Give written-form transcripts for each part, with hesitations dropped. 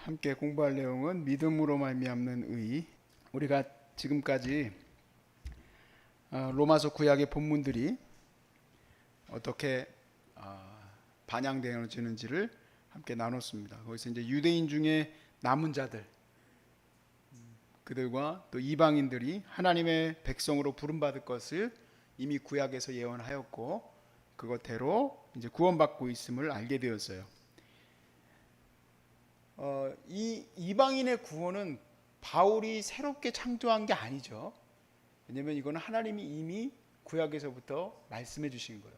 함께 공부할 내용은 믿음으로 말미암는 의. 우리가 지금까지 로마서 구약의 본문들이 어떻게 반영되어지는지를 함께 나눴습니다. 거기서 이제 유대인 중에 남은 자들, 그들과 또 이방인들이 하나님의 백성으로 부름받을 것을 이미 구약에서 예언하였고 그것대로 이제 구원받고 있음을 알게 되었어요. 이 이방인의 구원은 바울이 새롭게 창조한 게 아니죠. 왜냐하면 이거는 하나님이 이미 구약에서부터 말씀해 주신 거예요.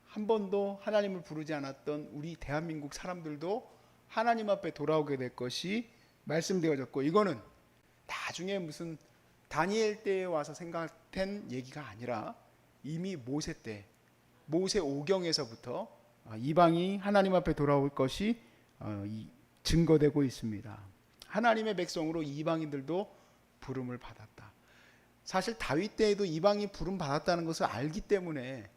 한 번도 하나님을 부르지 않았던 우리 대한민국 사람들도 하나님 앞에 돌아오게 될 것이 말씀되어졌고, 이거는 나중에 무슨 다니엘 때에 와서 생각된 얘기가 아니라 이미 모세 때, 모세 오경에서부터 이방이 하나님 앞에 돌아올 것이 증거되고 있습니다. 하나님의 백성으로 이방인들도 부름을 받았다. 사실 다윗 때에도 이방이 부름 받았다는 것을 알기 때문에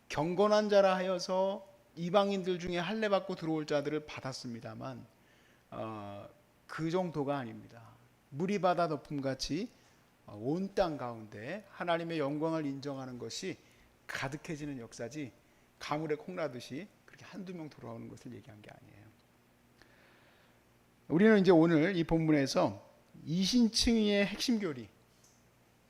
경건한 자라 하여서 이방인들 중에 할례 받고 들어올 자들을 받았습니다만 그 정도가 아닙니다. 물이 바다 덮음같이 온 땅 가운데 하나님의 영광을 인정하는 것이 가득해지는 역사지, 가물에 콩나듯이 그렇게 한두 명 돌아오는 것을 얘기한 게 아니에요. 우리는 이제 오늘 이 본문에서 이신층의의 핵심 교리,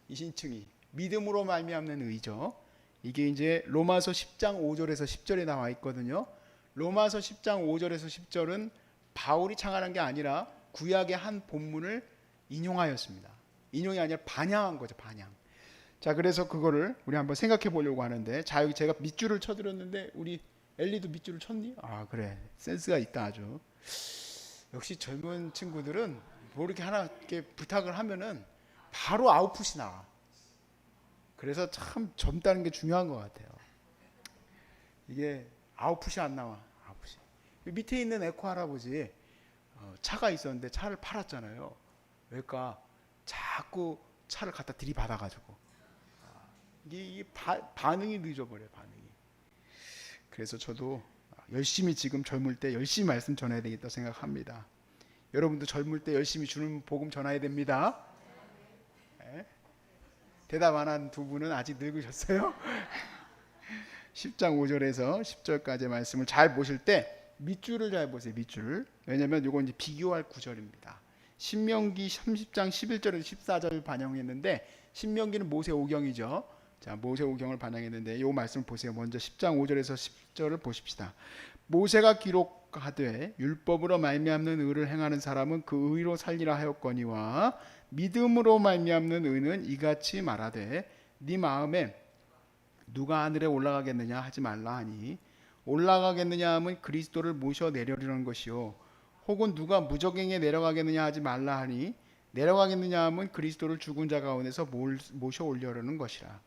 이신층의, 믿음으로 말미암는 의죠. 이게 이제 로마서 10장 5절에서 10절에 나와 있거든요. 로마서 10장 5절에서 10절은 바울이 창안한 게 아니라 구약의 한 본문을 인용하였습니다. 인용이 아니라 반향한 거죠, 반향. 자, 그래서 그거를 우리 한번 생각해 보려고 하는데, 자, 여기 제가 밑줄을 쳐드렸는데 우리 엘리도 밑줄을 쳤니? 아, 그래, 센스가 있다 아주. 역시 젊은 친구들은 뭐 이렇게 하나 이렇게 부탁을 하면은 바로 아웃풋이 나와. 그래서 참 젊다는 게 중요한 것 같아요. 이게 아웃풋이 안 나와. 아웃풋이. 밑에 있는 에코 할아버지 차가 있었는데 차를 팔았잖아요. 왜일까? 자꾸 차를 갖다 들이받아가지고 이게 반응이 늦어버려요. 반응이. 그래서 저도 열심히 지금 젊을 때 열심히 말씀 전해야 되겠다 생각합니다. 여러분도 젊을 때 열심히 주는 복음 전해야 됩니다. 네? 대답 안 한 두 분은 아직 늙으셨어요? 10장 5절에서 10절까지의 말씀을 잘 보실 때 밑줄을 잘 보세요. 밑줄을. 왜냐하면 이건 이제 비교할 구절입니다. 신명기 30장 11절에서 14절을 반영했는데, 신명기는 모세 오경이죠. 자, 모세 오경을 반영했는데 이 말씀을 보세요. 먼저 10장 5절에서 10절을 보십시다. 모세가 기록하되 율법으로 말미암는 의를 행하는 사람은 그 의로 살리라 하였거니와 믿음으로 말미암는 의는 이같이 말하되 네 마음에 누가 하늘에 올라가겠느냐 하지 말라 하니, 올라가겠느냐 하면 그리스도를 모셔 내려리는 것이요, 혹은 누가 무저갱에 내려가겠느냐 하지 말라 하니 내려가겠느냐 하면 그리스도를 죽은 자 가운데서 모셔 올려려는 것이라.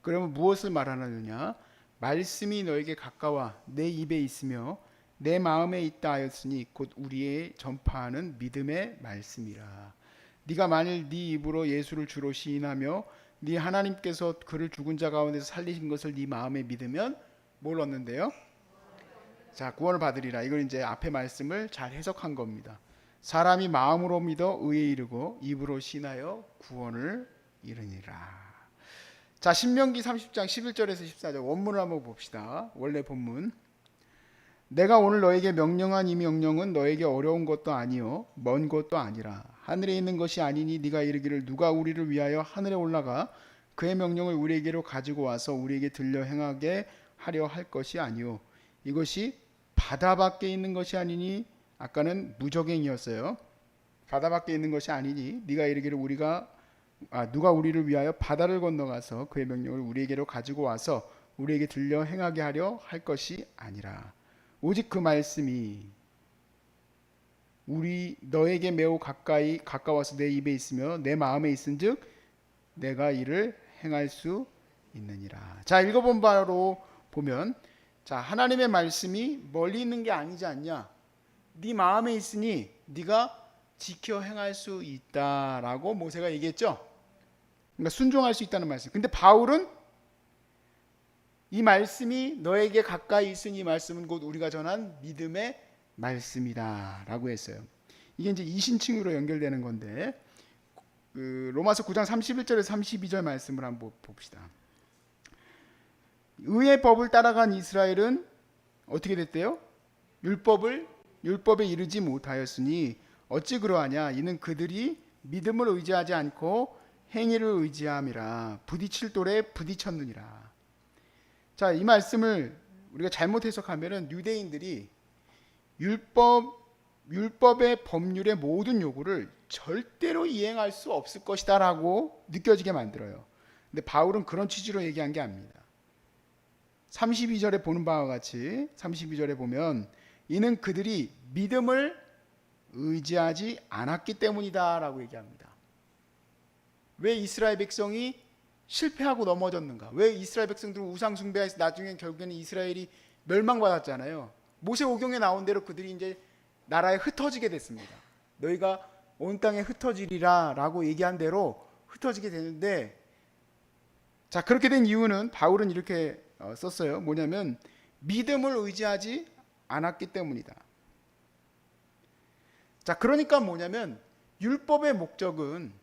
그러면 무엇을 말하느냐? 말씀이 너에게 가까워 내 입에 있으며 내 마음에 있다 하였으니 곧 우리의 전파하는 믿음의 말씀이라. 네가 만일 네 입으로 예수를 주로 시인하며 네 하나님께서 그를 죽은 자 가운데서 살리신 것을 네 마음에 믿으면 뭘 얻는데요? 자, 구원을 받으리라. 이걸 이제 앞에 말씀을 잘 해석한 겁니다. 사람이 마음으로 믿어 의에 이르고 입으로 신하여 구원을 이르니라. 자, 신명기 30장 11절에서 14절 원문을 한번 봅시다. 원래 본문. 내가 오늘 너에게 명령한 이 명령은 너에게 어려운 것도 아니요 먼 것도 아니라 하늘에 있는 것이 아니니 네가 이르기를 누가 우리를 위하여 하늘에 올라가 그의 명령을 우리에게로 가지고 와서 우리에게 들려 행하게 하려 할 것이 아니요 이것이 바다 밖에 있는 것이 아니니, 아까는 무저갱이었어요. 바다 밖에 있는 것이 아니니 네가 이르기를 누가 우리를 위하여 바다를 건너가서 그의 명령을 우리에게로 가지고 와서 우리에게 들려 행하게 하려 할 것이 아니라 오직 그 말씀이 너에게 매우 가까워서 내 입에 있으며 내 마음에 있은즉 내가 이를 행할 수 있느니라. 자, 읽어본 바로 보면, 자, 하나님의 말씀이 멀리 있는 게 아니지 않냐? 네 마음에 있으니 네가 지켜 행할 수 있다라고 모세가 얘기했죠. 그러니까 순종할 수 있다는 말씀. 근데 바울은 이 말씀이 너에게 가까이 있으니, 이 말씀은 곧 우리가 전한 믿음의 말씀이다라고 했어요. 이게 이제 이신칭으로 연결되는 건데 로마서 9장 31절에서 32절 말씀을 한번 봅시다. 의의 법을 따라간 이스라엘은 어떻게 됐대요? 율법에 이르지 못하였으니 어찌 그러하냐? 이는 그들이 믿음을 의지하지 않고 행위를 의지함이라. 부딪힐 돌에 부딪혔느니라. 자, 이 말씀을 우리가 잘못 해석하면은 유대인들이 율법의 법률의 모든 요구를 절대로 이행할 수 없을 것이다라고 느껴지게 만들어요. 근데 바울은 그런 취지로 얘기한 게 아닙니다. 32절에 보는 바와 같이 32절에 보면 이는 그들이 믿음을 의지하지 않았기 때문이다라고 얘기합니다. 왜 이스라엘 백성이 실패하고 넘어졌는가? 왜 이스라엘 백성들은 우상 숭배해서 나중에 결국에는 이스라엘이 멸망받았잖아요. 모세오경에 나온 대로 그들이 이제 나라에 흩어지게 됐습니다. 너희가 온 땅에 흩어지리라 라고 얘기한 대로 흩어지게 되는데, 자, 그렇게 된 이유는 바울은 이렇게 썼어요. 뭐냐면 믿음을 의지하지 않았기 때문이다. 자, 그러니까 뭐냐면 율법의 목적은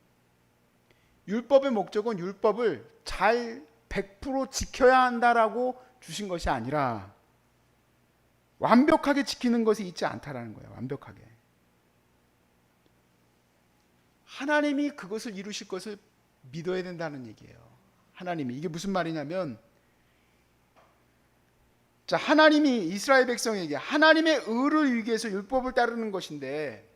율법을 잘 100% 지켜야 한다라고 주신 것이 아니라 완벽하게 지키는 것이 있지 않다라는 거예요. 완벽하게. 하나님이 그것을 이루실 것을 믿어야 된다는 얘기예요. 하나님이. 이게 무슨 말이냐면, 자, 하나님이 이스라엘 백성에게 하나님의 의를 위해서 율법을 따르는 것인데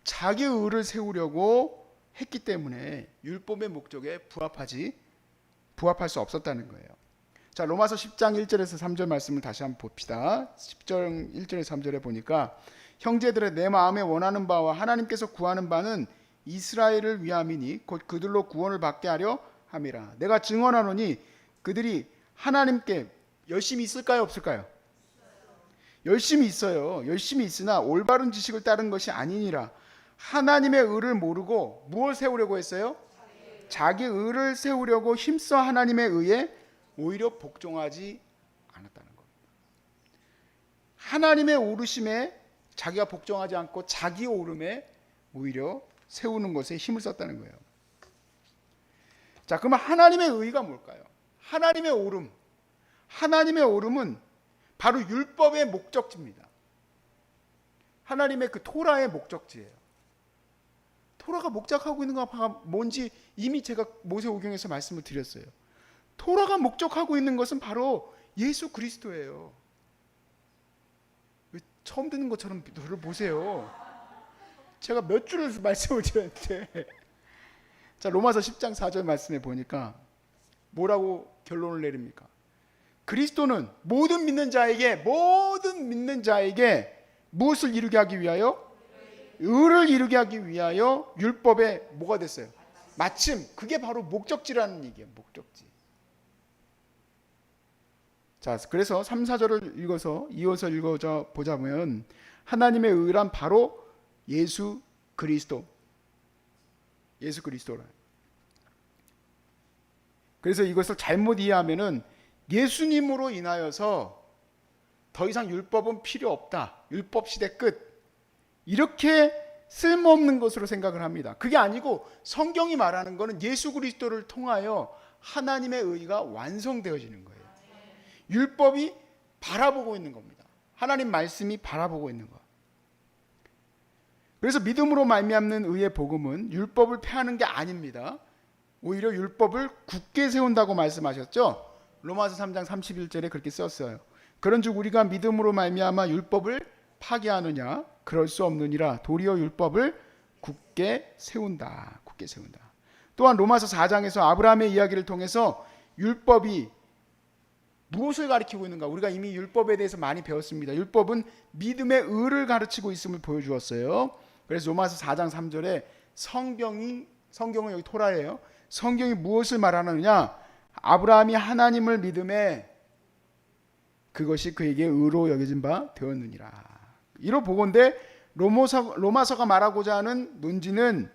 자기 의를 세우려고 했기 때문에 율법의 목적에 부합할 수 없었다는 거예요. 자, 로마서 10장 1절에서 3절 말씀을 다시 한번 봅시다. 10절 1절에서 3절에 보니까 형제들의 내 마음에 원하는 바와 하나님께서 구하는 바는 이스라엘을 위함이니 곧 그들로 구원을 받게 하려 함이라. 내가 증언하노니 그들이 하나님께 열심히 있을까요, 없을까요? 열심히 있어요. 열심히 있으나 올바른 지식을 따른 것이 아니니라. 하나님의 의를 모르고 무엇을 세우려고 했어요? 자기 의를 세우려고 힘써 하나님의 의에 오히려 복종하지 않았다는 겁니다. 하나님의 오르심에 자기가 복종하지 않고 자기 오름에 오히려 세우는 것에 힘을 썼다는 거예요. 자, 그러면 하나님의 의가 뭘까요? 하나님의 오름은 바로 율법의 목적지입니다. 하나님의 그 토라의 목적지예요. 토라가 목적하고 있는 건 뭔지 이미 제가 모세오경에서 말씀을 드렸어요. 토라가 목적하고 있는 것은 바로 예수 그리스도예요. 처음 듣는 것처럼 저를 보세요. 제가 몇 줄을 말씀을 드렸는데 자, 로마서 10장 4절 말씀에 보니까 뭐라고 결론을 내립니까? 그리스도는 모든 믿는 자에게 무엇을 이루게 하기 위하여? 의를 이루게 하기 위하여 율법에 뭐가 됐어요? 마침. 그게 바로 목적지라는 얘기예요. 목적지. 자, 그래서 3, 4절을 이어서 읽어서 보자면 하나님의 의란 바로 예수 그리스도라. 그래서 이것을 잘못 이해하면은 예수님으로 인하여서 더 이상 율법은 필요 없다. 율법 시대 끝. 이렇게 쓸모없는 것으로 생각을 합니다. 그게 아니고 성경이 말하는 것은 예수 그리스도를 통하여 하나님의 의가 완성되어지는 거예요. 율법이 바라보고 있는 겁니다. 하나님 말씀이 바라보고 있는 것. 그래서 믿음으로 말미암는 의의 복음은 율법을 폐하는 게 아닙니다. 오히려 율법을 굳게 세운다고 말씀하셨죠. 로마서 3장 31절에 그렇게 썼어요. 그런즉 우리가 믿음으로 말미암아 율법을 파괴하느냐? 그럴 수 없느니라. 도리어 율법을 굳게 세운다. 또한 로마서 4장에서 아브라함의 이야기를 통해서 율법이 무엇을 가리키고 있는가? 우리가 이미 율법에 대해서 많이 배웠습니다. 율법은 믿음의 의를 가르치고 있음을 보여주었어요. 그래서 로마서 4장 3절에 성경은 여기 토라예요. 성경이 무엇을 말하느냐? 아브라함이 하나님을 믿음에 그것이 그에게 의로 여겨진 바 되었느니라. 이로 보건대 로마서가 말하고자 하는 논지는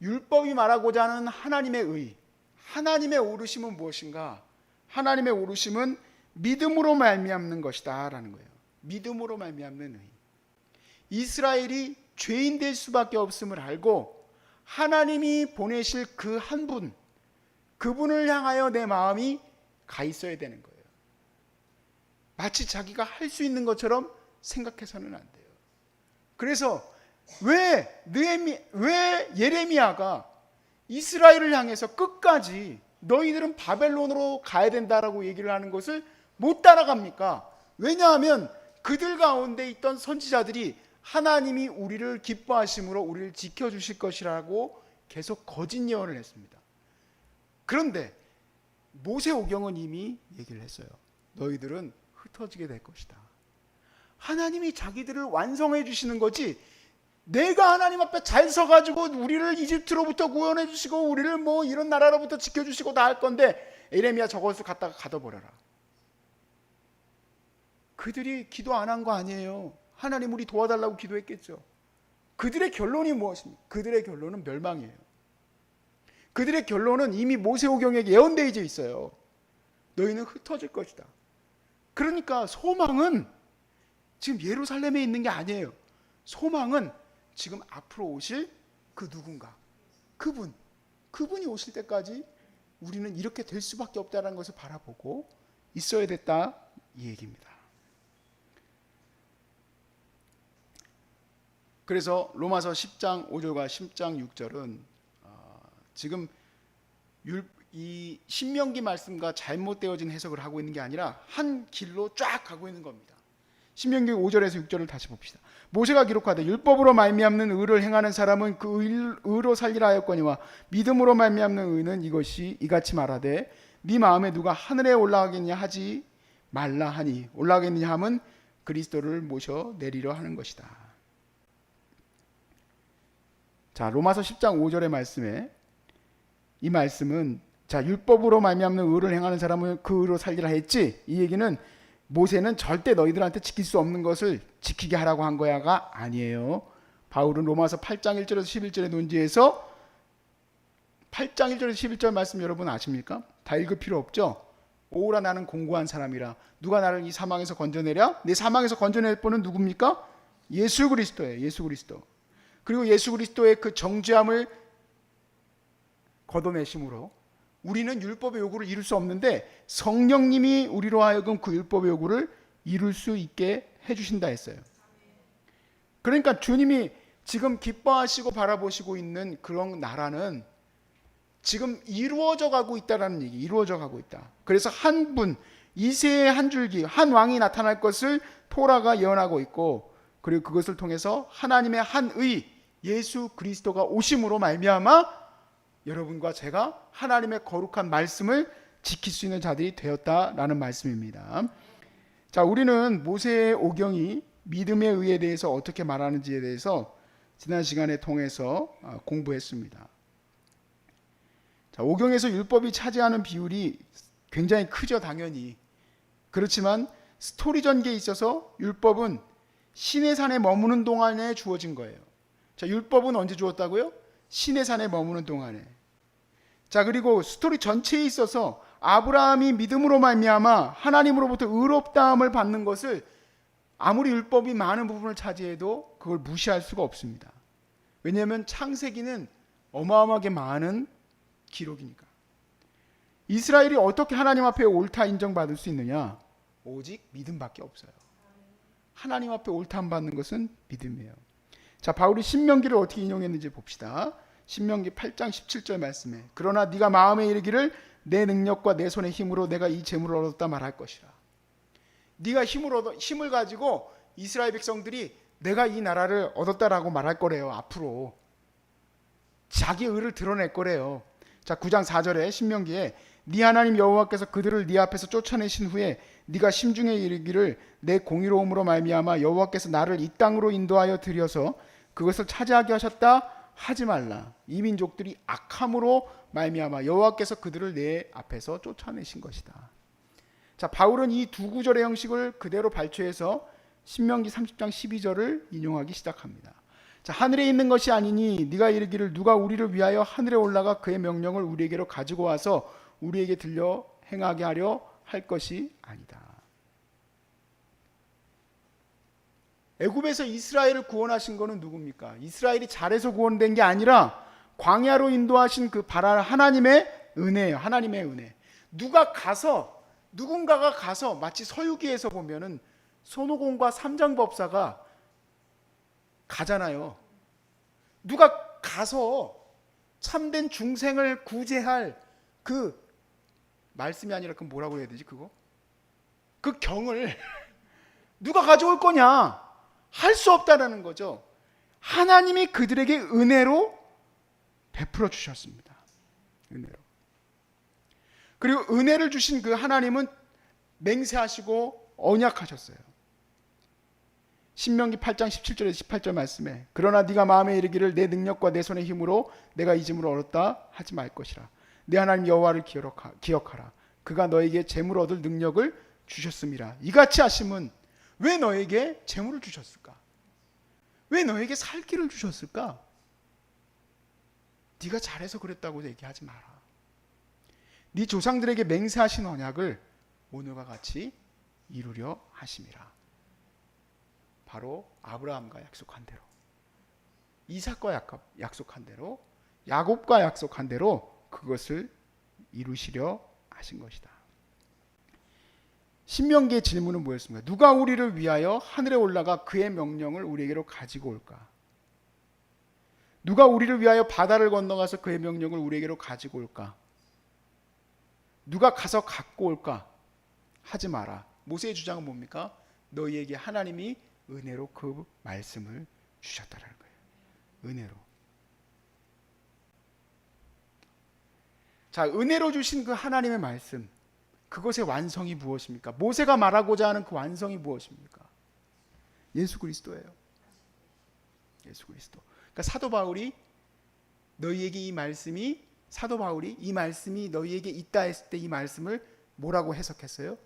율법이 말하고자 하는 하나님의 의, 하나님의 오르심은 무엇인가? 하나님의 오르심은 믿음으로 말미암는 것이다 라는 거예요. 믿음으로 말미암는 의. 이스라엘이 죄인 될 수밖에 없음을 알고 하나님이 보내실 그 한 분, 그분을 향하여 내 마음이 가 있어야 되는 거예요. 마치 자기가 할 수 있는 것처럼 생각해서는 안 돼요. 그래서 왜 예레미야가 이스라엘을 향해서 끝까지 너희들은 바벨론으로 가야 된다라고 얘기를 하는 것을 못 따라갑니까? 왜냐하면 그들 가운데 있던 선지자들이 하나님이 우리를 기뻐하심으로 우리를 지켜주실 것이라고 계속 거짓 예언을 했습니다. 그런데 모세오경은 이미 얘기를 했어요. 너희들은 흩어지게 될 것이다. 하나님이 자기들을 완성해 주시는 거지, 내가 하나님 앞에 잘 서가지고 우리를 이집트로부터 구원해 주시고 우리를 뭐 이런 나라로부터 지켜주시고 다 할 건데 예레미야 저것을 갖다가 가둬버려라. 그들이 기도 안 한 거 아니에요. 하나님 우리 도와달라고 기도했겠죠. 그들의 결론이 무엇입니까? 그들의 결론은 멸망이에요. 그들의 결론은 이미 모세오경에 예언되어 있어요. 너희는 흩어질 것이다. 그러니까 소망은 지금 예루살렘에 있는 게 아니에요. 소망은 지금 앞으로 오실 그 누군가, 그분이 오실 때까지 우리는 이렇게 될 수밖에 없다는 것을 바라보고 있어야 됐다, 이 얘기입니다. 그래서 로마서 10장 5절과 10장 6절은 지금 이 신명기 말씀과 잘못되어진 해석을 하고 있는 게 아니라 한 길로 쫙 가고 있는 겁니다. 신명기 5절에서 6절을 다시 봅시다. 모세가 기록하되 율법으로 말미암는 의를 행하는 사람은 그 의로 살리라 하였거니와 믿음으로 말미암는 의는 이같이 말하되 네 마음에 누가 하늘에 올라가겠냐 하지 말라 하니 올라가겠느냐 함은 그리스도를 모셔 내리려 하는 것이다. 자, 로마서 10장 5절의 말씀에 이 말씀은 자, 율법으로 말미암는 의를 행하는 사람은 그 의로 살리라 했지, 이 얘기는 모세는 절대 너희들한테 지킬 수 없는 것을 지키게 하라고 한 거야가 아니에요. 바울은 로마서 8장 1절에서 11절의 논지에서 8장 1절에서 11절 말씀 여러분 아십니까? 다 읽을 필요 없죠? 오라 나는 공고한 사람이라 누가 나를 이 사망에서 건져내랴? 내 사망에서 건져낼 분은 누굽니까? 예수 그리스도예요. 예수 그리스도. 그리고 예수 그리스도의 그 정죄함을 걷어내심으로 우리는 율법의 요구를 이룰 수 없는데 성령님이 우리로 하여금 그 율법의 요구를 이룰 수 있게 해주신다 했어요. 그러니까 주님이 지금 기뻐하시고 바라보시고 있는 그런 나라는 지금 이루어져 가고 있다라는 얘기, 이루어져 가고 있다. 그래서 한 분, 이새의 한 줄기, 한 왕이 나타날 것을 토라가 예언하고 있고, 그리고 그것을 통해서 하나님의 한 의, 예수 그리스도가 오심으로 말미암아 여러분과 제가 하나님의 거룩한 말씀을 지킬 수 있는 자들이 되었다라는 말씀입니다. 자, 우리는 모세의 오경이 믿음의 의에 대해서 어떻게 말하는지에 대해서 지난 시간에 통해서 공부했습니다. 자, 오경에서 율법이 차지하는 비율이 굉장히 크죠, 당연히. 그렇지만 스토리 전개에 있어서 율법은 시내산에 머무는 동안에 주어진 거예요. 자, 율법은 언제 주었다고요? 시내산에 머무는 동안에. 자, 그리고 스토리 전체에 있어서 아브라함이 믿음으로 말미암아 하나님으로부터 의롭다함을 받는 것을 아무리 율법이 많은 부분을 차지해도 그걸 무시할 수가 없습니다. 왜냐하면 창세기는 어마어마하게 많은 기록이니까. 이스라엘이 어떻게 하나님 앞에 옳다 인정받을 수 있느냐? 오직 믿음밖에 없어요. 하나님 앞에 옳다함 받는 것은 믿음이에요. 자, 바울이 신명기를 어떻게 인용했는지 봅시다. 신명기 8장 17절 말씀에 그러나 네가 마음에 이르기를 내 능력과 내 손의 힘으로 내가 이 재물을 얻었다 말할 것이라. 네가 힘을 가지고 이스라엘 백성들이 내가 이 나라를 얻었다라고 말할 거래요. 앞으로 자기 의를 드러낼 거래요. 자, 9장 4절에 신명기에 네 하나님 여호와께서 그들을 네 앞에서 쫓아내신 후에 네가 심중에 이르기를 내 공의로움으로 말미암아 여호와께서 나를 이 땅으로 인도하여 들여서 그것을 차지하게 하셨다 하지 말라. 이 민족들이 악함으로 말미암아 여호와께서 그들을 내 앞에서 쫓아내신 것이다. 자, 바울은 이 두 구절의 형식을 그대로 발췌해서 신명기 30장 12절을 인용하기 시작합니다. 자, 하늘에 있는 것이 아니니 네가 이르기를 누가 우리를 위하여 하늘에 올라가 그의 명령을 우리에게로 가지고 와서 우리에게 들려 행하게 하려 할 것이 아니다. 애굽에서 이스라엘을 구원하신 것은 누굽니까? 이스라엘이 잘해서 구원된 게 아니라 광야로 인도하신 그 하나님의 은혜예요. 하나님의 은혜. 누군가가 가서 마치 서유기에서 보면은 손오공과 삼장법사가 가잖아요. 누가 가서 참된 중생을 구제할 그 말씀이 아니라 그 뭐라고 해야 되지 그거? 그 경을 누가 가져올 거냐? 할 수 없다라는 거죠. 하나님이 그들에게 은혜로 베풀어 주셨습니다. 은혜로. 그리고 은혜를 주신 그 하나님은 맹세하시고 언약하셨어요. 신명기 8장 17절에서 18절 말씀에 그러나 네가 마음에 이르기를 내 능력과 내 손의 힘으로 내가 이 짐을 얻었다 하지 말 것이라. 내 하나님 여호와를 기억하라. 그가 너에게 재물 얻을 능력을 주셨음이라. 이같이 하심은 왜 너에게 재물을 주셨을까? 왜 너에게 살 길을 주셨을까? 네가 잘해서 그랬다고 얘기하지 마라. 네 조상들에게 맹세하신 언약을 오늘과 같이 이루려 하심이라. 바로 아브라함과 약속한 대로, 이삭과 약속한 대로, 야곱과 약속한 대로 그것을 이루시려 하신 것이다. 신명기의 질문은 뭐였습니까? 누가 우리를 위하여 하늘에 올라가 그의 명령을 우리에게로 가지고 올까? 누가 우리를 위하여 바다를 건너가서 그의 명령을 우리에게로 가지고 올까? 누가 가서 갖고 올까? 하지 마라. 모세의 주장은 뭡니까? 너희에게 하나님이 은혜로 그 말씀을 주셨다라는 거예요. 은혜로. 자, 은혜로 주신 그 하나님의 말씀, 그것의 완성이 무엇입니까? 모세가 말하고자 하는 그 완성이 무엇입니까? 예수 그리스도예요. 예수 그리스도. 그러니까 사도 바울이 이 말씀이 너희에게 있다 했을 때 이 말씀을 뭐라고 해석했어요?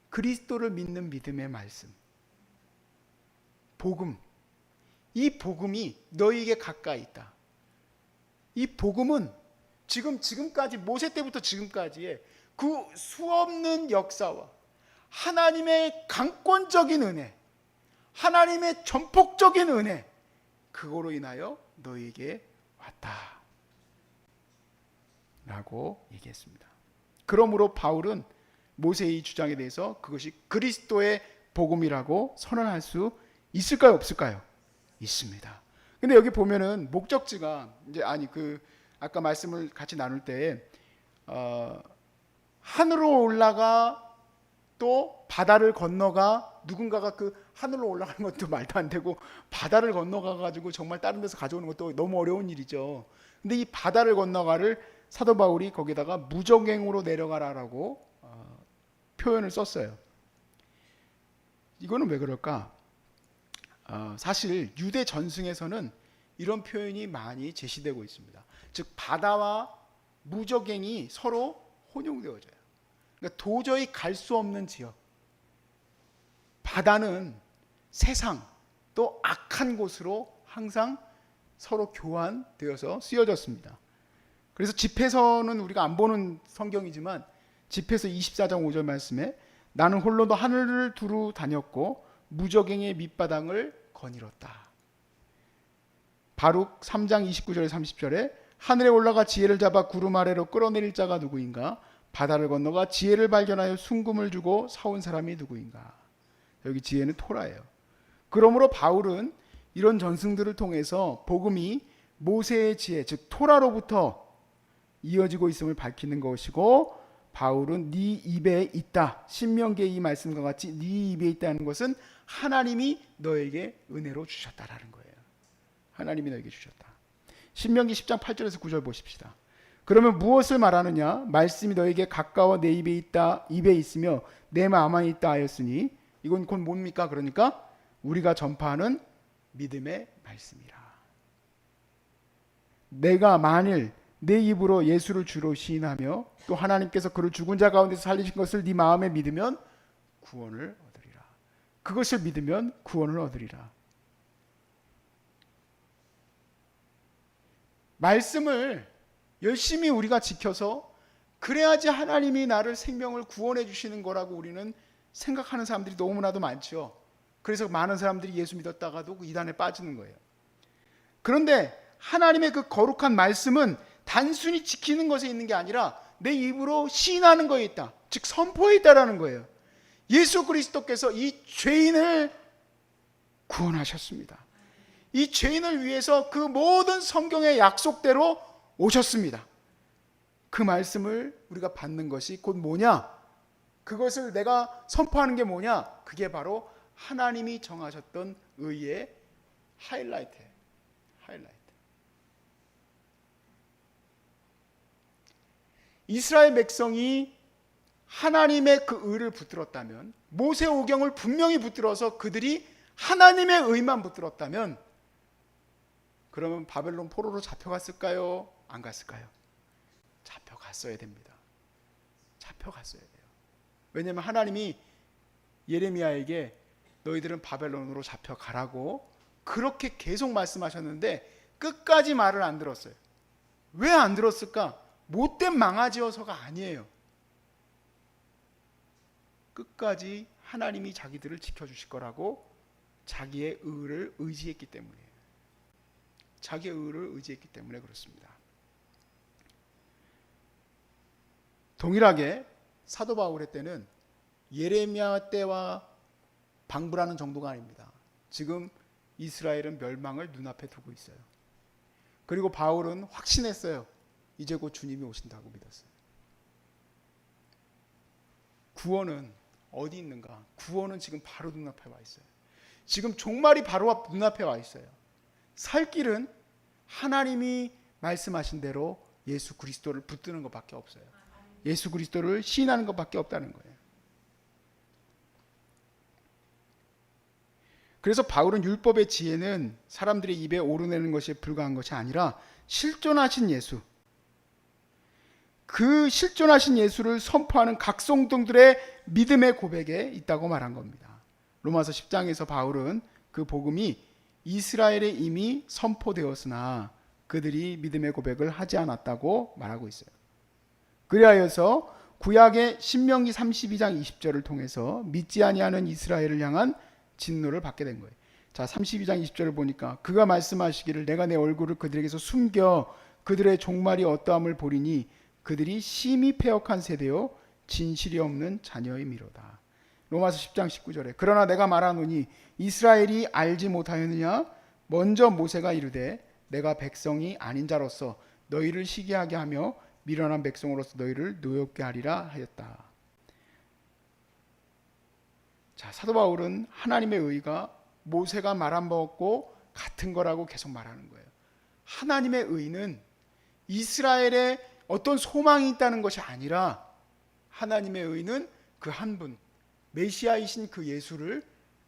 그리스도를 믿는 믿음의 말씀. 복음. 이 복음이 너희에게 가까이 있다. 이 복음은 지금까지 모세 때부터 지금까지의 그 수없는 역사와 하나님의 강권적인 은혜, 하나님의 전폭적인 은혜, 그거로 인하여 너희에게 왔다 라고 얘기했습니다. 그러므로 바울은 모세의 주장에 대해서 그것이 그리스도의 복음이라고 선언할 수 있을까요, 없을까요? 있습니다. 근데 여기 보면은 목적지가 이제 아까 말씀을 같이 나눌 때 하늘로 올라가 또 바다를 건너가, 누군가가 그 하늘로 올라가는 것도 말도 안 되고 바다를 건너가 가지고 정말 다른 데서 가져오는 것도 너무 어려운 일이죠. 근데 이 바다를 건너가를 사도 바울이 거기다가 무적행으로 내려가라라고 표현을 썼어요. 이거는 왜 그럴까? 사실 유대 전승에서는 이런 표현이 많이 제시되고 있습니다. 즉 바다와 무적행이 서로 혼용되어져요. 그러니까 도저히 갈 수 없는 지역. 바다는 세상 또 악한 곳으로 항상 서로 교환되어서 쓰여졌습니다. 그래서 집에서는 우리가 안 보는 성경이지만 집에서 24장 5절 말씀에 나는 홀로도 하늘을 두루 다녔고 무적행의 밑바닥을 거닐었다. 바룩 3장 29절 30절에 하늘에 올라가 지혜를 잡아 구름 아래로 끌어내릴 자가 누구인가? 바다를 건너가 지혜를 발견하여 순금을 주고 사온 사람이 누구인가? 여기 지혜는 토라예요. 그러므로 바울은 이런 전승들을 통해서 복음이 모세의 지혜, 즉 토라로부터 이어지고 있음을 밝히는 것이고, 바울은 네 입에 있다. 신명기의 이 말씀과 같이 네 입에 있다는 것은 하나님이 너에게 은혜로 주셨다라는 거예요. 하나님이 너에게 주셨다. 신명기 10장 8절에서 9절 보십시다. 그러면 무엇을 말하느냐? 말씀이 너에게 가까워 내 입에 있다, 입에 있으며 내 마음 안에 있다 하였으니, 이건 곧 뭡니까? 그러니까 우리가 전파하는 믿음의 말씀이라. 내가 만일 내 입으로 예수를 주로 시인하며 또 하나님께서 그를 죽은 자 가운데서 살리신 것을 네 마음에 믿으면 구원을 얻으리라. 그것을 믿으면 구원을 얻으리라. 말씀을 열심히 우리가 지켜서 그래야지 하나님이 나를 생명을 구원해 주시는 거라고 우리는 생각하는 사람들이 너무나도 많죠. 그래서 많은 사람들이 예수 믿었다가도 그 이단에 빠지는 거예요. 그런데 하나님의 그 거룩한 말씀은 단순히 지키는 것에 있는 게 아니라 내 입으로 시인하는 거에 있다. 즉 선포에 있다라는 거예요. 예수 그리스도께서 이 죄인을 구원하셨습니다. 이 죄인을 위해서 그 모든 성경의 약속대로 오셨습니다. 그 말씀을 우리가 받는 것이 곧 뭐냐? 그것을 내가 선포하는 게 뭐냐? 그게 바로 하나님이 정하셨던 의의 하이라이트예요. 하이라이트. 이스라엘 백성이 하나님의 그 의를 붙들었다면, 모세오경을 분명히 붙들어서 그들이 하나님의 의만 붙들었다면, 그러면 바벨론 포로로 잡혀갔을까요? 안 갔을까요? 잡혀갔어야 됩니다. 잡혀갔어야 돼요. 왜냐하면 하나님이 예레미야에게 너희들은 바벨론으로 잡혀가라고 그렇게 계속 말씀하셨는데 끝까지 말을 안 들었어요. 왜 안 들었을까? 못된 망아지여서가 아니에요. 끝까지 하나님이 자기들을 지켜주실 거라고 자기의 의를 의지했기 때문이에요. 자기의 의를 의지했기 때문에 그렇습니다. 동일하게 사도 바울의 때는 예레미야 때와 방불하는 정도가 아닙니다. 지금 이스라엘은 멸망을 눈앞에 두고 있어요. 그리고 바울은 확신했어요. 이제 곧 주님이 오신다고 믿었어요. 구원은 어디 있는가? 구원은 지금 바로 눈앞에 와 있어요. 지금 종말이 바로 눈앞에 와 있어요. 살 길은 하나님이 말씀하신 대로 예수 그리스도를 붙드는 것밖에 없어요. 예수 그리스도를 시인하는 것밖에 없다는 거예요. 그래서 바울은 율법의 지혜는 사람들의 입에 오르내는 것에 불과한 것이 아니라 실존하신 예수, 그 실존하신 예수를 선포하는 각 성도들의 믿음의 고백에 있다고 말한 겁니다. 로마서 10장에서 바울은 그 복음이 이스라엘에 이미 선포되었으나 그들이 믿음의 고백을 하지 않았다고 말하고 있어요. 그리하여서 구약의 신명기 32장 20절을 통해서 믿지 아니하는 이스라엘을 향한 진노를 받게 된 거예요. 자, 32장 20절을 보니까 그가 말씀하시기를 내가 내 얼굴을 그들에게서 숨겨 그들의 종말이 어떠함을 보리니 그들이 심히 패역한 세대요 진실이 없는 자녀임이로다. 로마서 10장 19절에 그러나 내가 말하노니 이스라엘이 알지 못하였느냐? 먼저 모세가 이르되 내가 백성이 아닌 자로서 너희를 시기하게 하며 미련한 백성으로서 너희를 노엽게 하리라 하였다. 자, 사도 바울은 하나님의 의가 모세가 말한 바와 같은 거라고 계속 말하는 거예요. 하나님의 의는 이스라엘에 어떤 소망이 있다는 것이 아니라 하나님의 의는 그 한 분, 메시아이신 그 예수를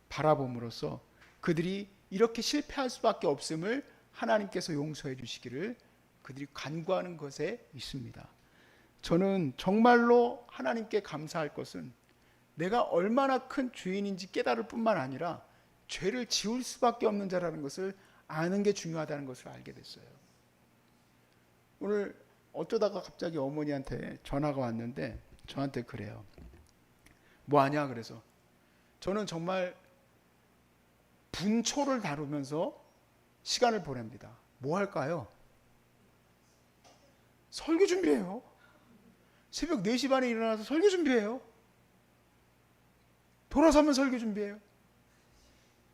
바라봄으로써 그들이 이렇게 실패할 수밖에 없음을 하나님께서 용서해 주시기를 그들이 간구하는 것에 있습니다. 저는 정말로 하나님께 감사할 것은 내가 얼마나 큰 죄인인지 깨달을 뿐만 아니라 죄를 지울 수밖에 없는 자라는 것을 아는 게 중요하다는 것을 알게 됐어요. 오늘 어쩌다가 갑자기 어머니한테 전화가 왔는데 저한테 그래요. 뭐 하냐 그래서 저는 정말 분초를 다루면서 시간을 보냅니다. 뭐 할까요? 설교 준비해요. 새벽 4시 반에 일어나서 설교 준비해요. 돌아서면 설교 준비해요.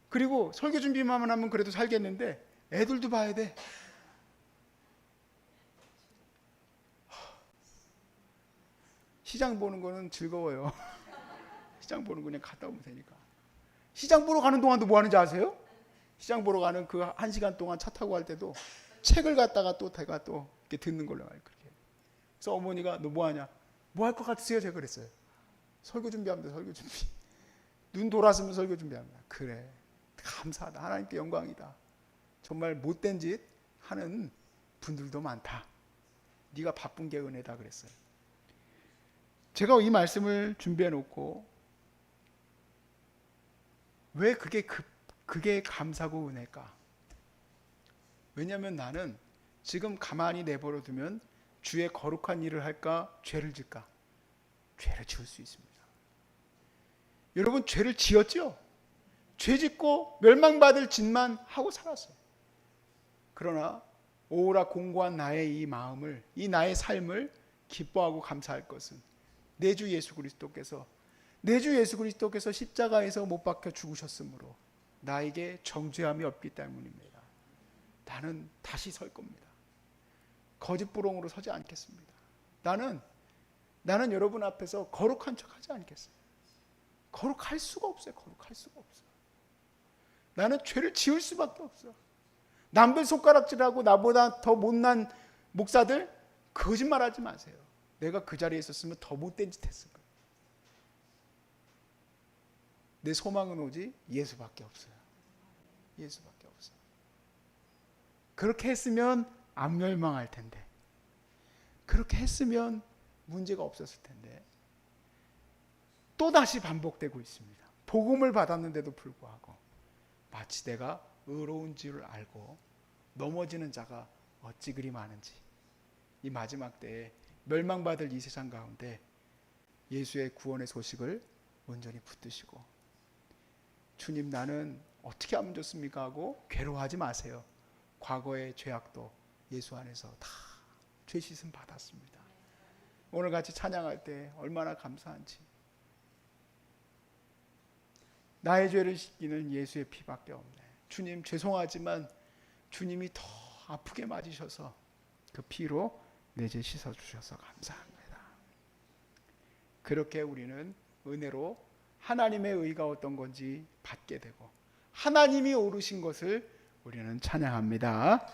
그리고 설교 준비만 하면 그래도 살겠는데 애들도 봐야 돼. 시장 보는 거는 즐거워요. 시장 보는 거 그냥 갔다 오면 되니까. 시장 보러 가는 동안도 뭐 하는지 아세요? 시장 보러 가는 그 1시간 동안 차 타고 갈 때도 책을 갖다가 또 제가 또 이렇게 듣는 걸로 알고 그렇게. 그래서 어머니가 너 뭐 하냐? 뭐 할 것 같으세요? 제가 그랬어요. 설교 준비합니다. 설교 준비. 눈 돌았으면 설교 준비합니다. 그래. 감사하다. 하나님께 영광이다. 정말 못된 짓 하는 분들도 많다. 네가 바쁜 게 은혜다 그랬어요. 제가 이 말씀을 준비해 놓고 왜 그게 감사고 은혜일까? 왜냐하면 나는 지금 가만히 내버려 두면 주의 거룩한 일을 할까? 죄를 질까? 죄를 지을 수 있습니다. 여러분, 죄를 지었죠? 죄 짓고 멸망받을 짓만 하고 살았어요. 그러나 오라 공고한 나의 이 마음을, 이 나의 삶을 기뻐하고 감사할 것은 내 주 예수 그리스도께서 십자가에서 못 박혀 죽으셨으므로 나에게 정죄함이 없기 때문입니다. 나는 다시 설 겁니다. 거짓부렁으로 서지 않겠습니다. 나는 여러분 앞에서 거룩한 척 하지 않겠어요. 거룩할 수가 없어요. 거룩할 수가 없어요. 나는 죄를 지을 수밖에 없어. 남들 손가락질하고 나보다 더 못난 목사들 거짓말하지 마세요. 내가 그 자리에 있었으면 더 못된 짓 했을 거예요. 내 소망은 오직 예수밖에 없어요. 예수밖에 없어요. 그렇게 했으면 안 멸망할 텐데, 그렇게 했으면 문제가 없었을 텐데 또다시 반복되고 있습니다. 복음을 받았는데도 불구하고 마치 내가 의로운 줄 알고 넘어지는 자가 어찌 그리 많은지, 이 마지막 때에 멸망받을 이 세상 가운데 예수의 구원의 소식을 온전히 붙드시고, 주님 나는 어떻게 하면 좋습니까? 하고 괴로워하지 마세요. 과거의 죄악도 예수 안에서 다 죄 씻음 받았습니다. 오늘 같이 찬양할 때 얼마나 감사한지. 나의 죄를 씻기는 예수의 피밖에 없네. 주님 죄송하지만 주님이 더 아프게 맞으셔서 그 피로 내 죄 씻어주셔서 감사합니다. 그렇게 우리는 은혜로 하나님의 의가 어떤 건지 받게 되고 하나님이 오르신 것을 우리는 찬양합니다.